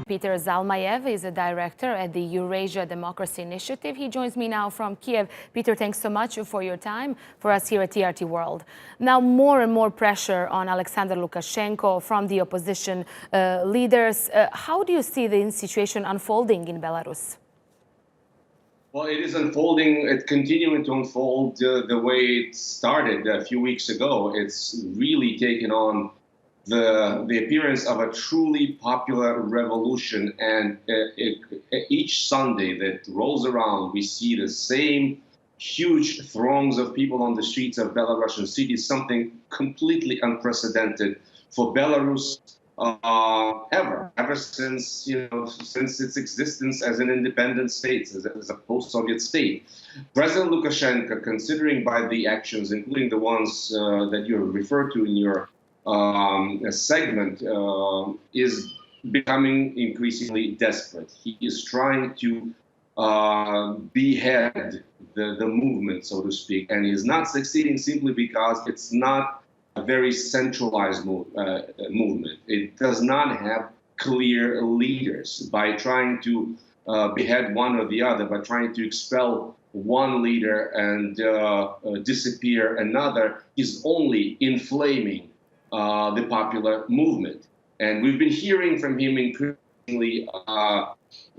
Peter Zalmayev is a director at the Eurasia Democracy Initiative. He joins me now from Kiev. Peter, thanks so much for your time for us here at TRT World. Now, more and more pressure on Alexander Lukashenko from the opposition leaders. How do you see the situation unfolding in Belarus? Well, it is unfolding, it's continuing to unfold the way it started a few weeks ago. It's really taken on the appearance of a truly popular revolution, and each Sunday that rolls around, we see the same huge throngs of people on the streets of Belarusian cities, something completely unprecedented for Belarus ever since since its existence as an independent state, as a post-Soviet state. President Lukashenko, considering by the actions, including the ones that you referred to in your segment, is becoming increasingly desperate. He is trying to behead the movement, so to speak, and he's not succeeding simply because it's not a very centralized movement. It does not have clear leaders. By trying to behead one or the other, by trying to expel one leader and disappear another, is only inflaming the popular movement. And we've been hearing from him increasingly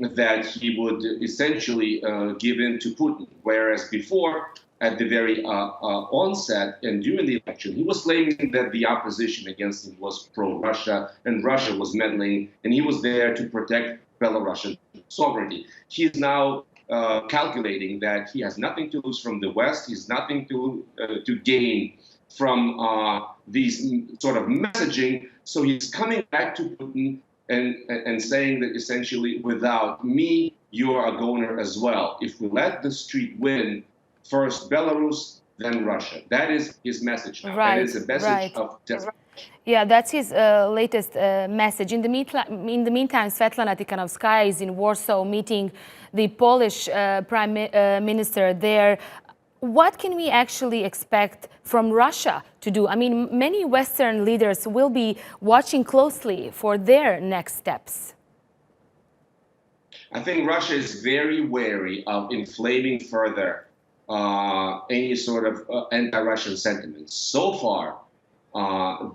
that he would essentially give in to Putin, whereas before, at the very onset and during the election, he was claiming that the opposition against him was pro-Russia and Russia was meddling, and he was there to protect Belarusian sovereignty. He is now calculating that he has nothing to lose from the West, he's nothing to gain from these sort of messaging, so he's coming back to Putin and saying that essentially, without me, you're a goner as well. If we let the street win, first Belarus, then Russia. That is his message now. Right, that is a message of desperation. Yeah, that's his latest message. In the meantime, Svetlana Tikhanovskaya is in Warsaw meeting the Polish Prime Minister there. What can we actually expect from Russia to do? I mean, many Western leaders will be watching closely for their next steps. I think Russia is very wary of inflaming further any sort of anti-Russian sentiments. So far,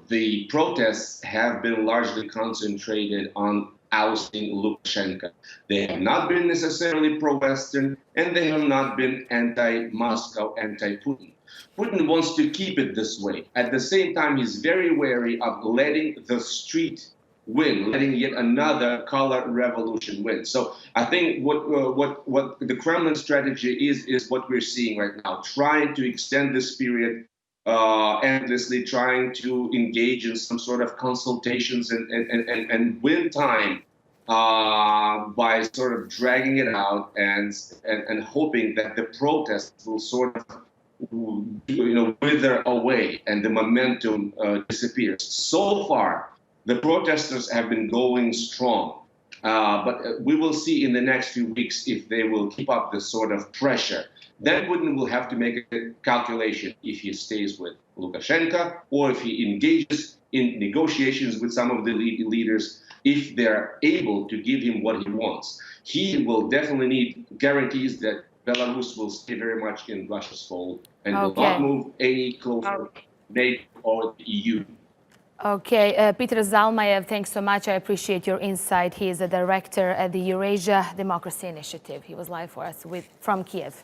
the protests have been largely concentrated on ousting Lukashenko. They have not been necessarily pro-Western, and they have not been anti-Moscow, anti-Putin. Putin wants to keep it this way. At the same time, he's very wary of letting the street win, letting yet another color revolution win. So I think what the Kremlin strategy is what we're seeing right now, trying to extend this period endlessly, trying to engage in some sort of consultations and win time by sort of dragging it out and hoping that the protests will sort of wither away and the momentum disappears. So far, the protesters have been going strong, but we will see in the next few weeks if they will keep up this sort of pressure. Then Putin will have to make a calculation if he stays with Lukashenko or if he engages in negotiations with some of the leaders, if they're able to give him what he wants. He will definitely need guarantees that Belarus will stay very much in Russia's fold and will not move any closer to NATO or the EU. Okay, Peter Zalmayev, thanks so much. I appreciate your insight. He is a director at the Eurasia Democracy Initiative. He was live for us from Kiev.